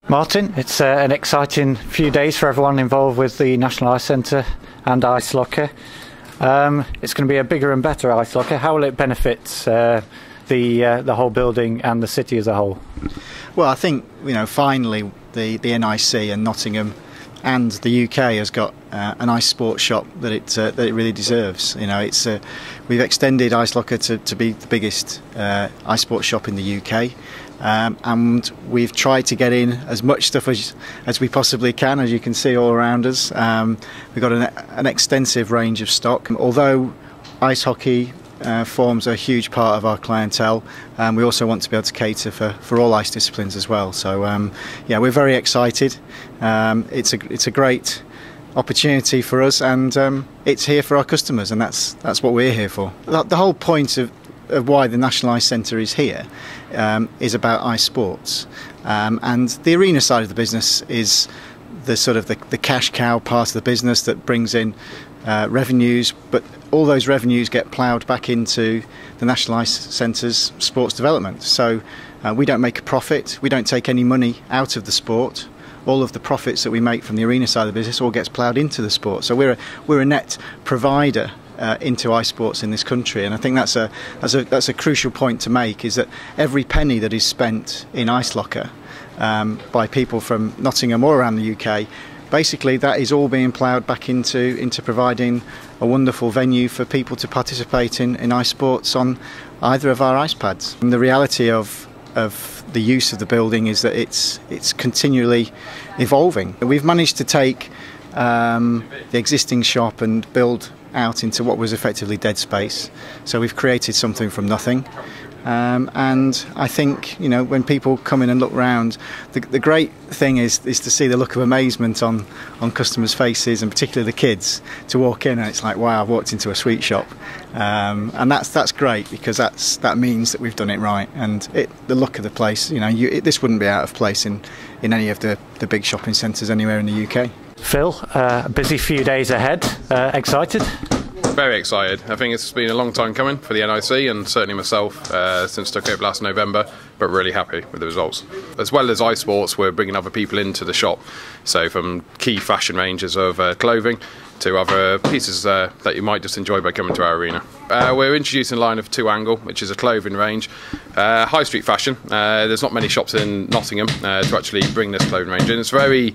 Martin, it's an exciting few days for everyone involved with the National Ice Centre and Ice Locker. It's going to be a bigger and better Ice Locker. How will it benefit the whole building and the city as a whole? Well, I think finally the NIC and Nottingham and the UK has got an ice sports shop that it really deserves. We've extended Ice Locker to be the biggest ice sports shop in the UK. And we've tried to get in as much stuff as we possibly can, as you can see all around us. We've got an extensive range of stock. Although ice hockey forms a huge part of our clientele, we also want to be able to cater for all ice disciplines as well. So we're very excited. It's a great opportunity for us, and it's here for our customers, and that's what we're here for. The whole point of why the National Ice Centre is here is about ice sports, and the arena side of the business is the sort of the cash cow part of the business that brings in revenues, but all those revenues get ploughed back into the National Ice Centre's sports development. So we don't make a profit, we don't take any money out of the sport. All of the profits that we make from the arena side of the business all gets ploughed into the sport. So we're a net provider into ice sports in this country, and I think that's a crucial point to make, is that every penny that is spent in Ice Locker by people from Nottingham or around the UK, basically that is all being ploughed back into providing a wonderful venue for people to participate in ice sports on either of our ice pads. And the reality of the use of the building is that it's continually evolving. We've managed to take the existing shop and build out into what was effectively dead space. So we've created something from nothing, and I think when people come in and look round, the great thing is to see the look of amazement on customers' faces, and particularly the kids, to walk in and it's like, wow, I've walked into a sweet shop, and that's great, because that means that we've done it right. And the look of the place, this wouldn't be out of place in any of the big shopping centres anywhere in the UK. Phil, a busy few days ahead. Excited? Very excited. I think it's been a long time coming for the NIC, and certainly myself since I took over last November, but really happy with the results. As well as ice sports, we're bringing other people into the shop, so from key fashion ranges of clothing to other pieces that you might just enjoy by coming to our arena. We're introducing a line of 2 Angle, which is a clothing range, high street fashion. There's not many shops in Nottingham to actually bring this clothing range in. It's very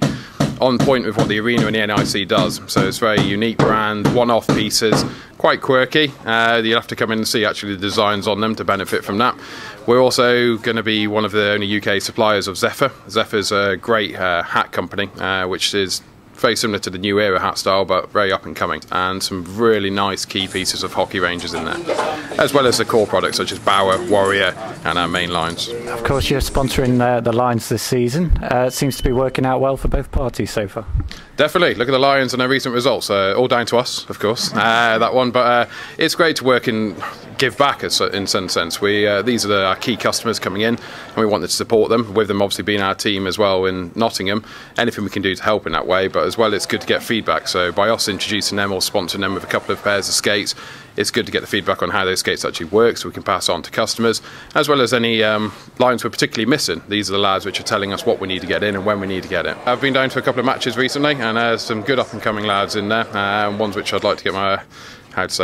on point with what the arena and the NIC does, so it's very unique brand, one-off pieces, quite quirky. You'll have to come in and see actually the designs on them to benefit from that. We're also going to be one of the only UK suppliers of Zephyr. Zephyr's a great hat company, which is very similar to the New Era hat style, but very up and coming, and some really nice key pieces of hockey ranges in there, as well as the core products such as Bauer, Warrior and our main lines. Of course, you're sponsoring the Lions this season. It seems to be working out well for both parties so far. Definitely. Look at the Lions and their recent results. All down to us, of course, that one. But it's great to work and give back in some sense. These are our key customers coming in, and we wanted to support them, with them obviously being our team as well in Nottingham. Anything we can do to help in that way, but as well it's good to get feedback. So by us introducing them or sponsoring them with a couple of pairs of skates, it's good to get the feedback on how those skates actually work, so we can pass on to customers, as well as any lines we're particularly missing. These are the lads which are telling us what we need to get in and when we need to get it. I've been down to a couple of matches recently, and some good up and coming lads in there, ones which I'd like to get my Ice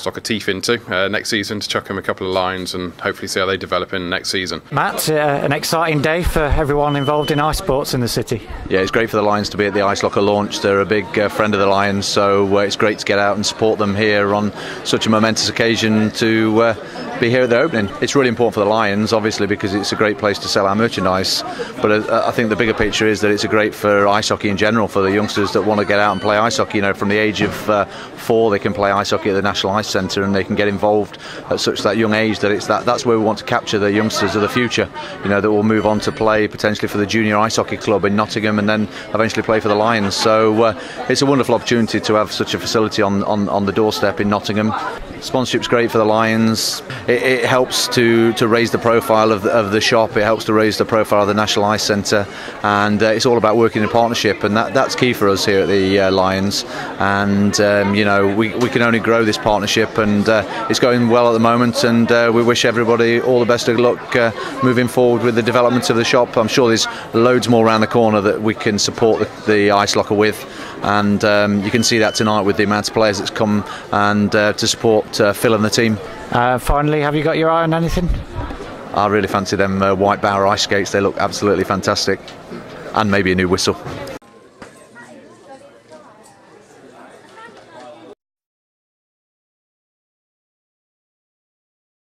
Locker teeth into next season, to chuck them a couple of lines and hopefully see how they develop in next season. Matt, an exciting day for everyone involved in ice sports in the city. Yeah, it's great for the Lions to be at the Ice Locker launch. They're a big friend of the Lions, so it's great to get out and support them here on such a momentous occasion, to be here at their opening. It's really important for the Lions, obviously, because it's a great place to sell our merchandise, but I think the bigger picture is that it's great for ice hockey in general, for the youngsters that want to get out and play ice hockey. From the age of 4 they can play ice hockey at the National Ice Centre, and they can get involved at such that young age that that's where we want to capture the youngsters of the future, that will move on to play potentially for the junior ice hockey club in Nottingham and then eventually play for the Lions. So it's a wonderful opportunity to have such a facility on the doorstep in Nottingham. Sponsorship's great for the Lions. it helps to raise the profile of the shop. It helps to raise the profile of the National Ice Centre, and it's all about working in partnership, and that's key for us here at the Lions. And we can only grow this partnership, and it's going well at the moment, and we wish everybody all the best of luck moving forward with the development of the shop. I'm sure there's loads more around the corner that we can support the Ice Locker with, and you can see that tonight with the amount of players that's come and to support Phil and the team. Finally, have you got your eye on anything? I really fancy them white Bauer ice skates. They look absolutely fantastic, and maybe a new whistle.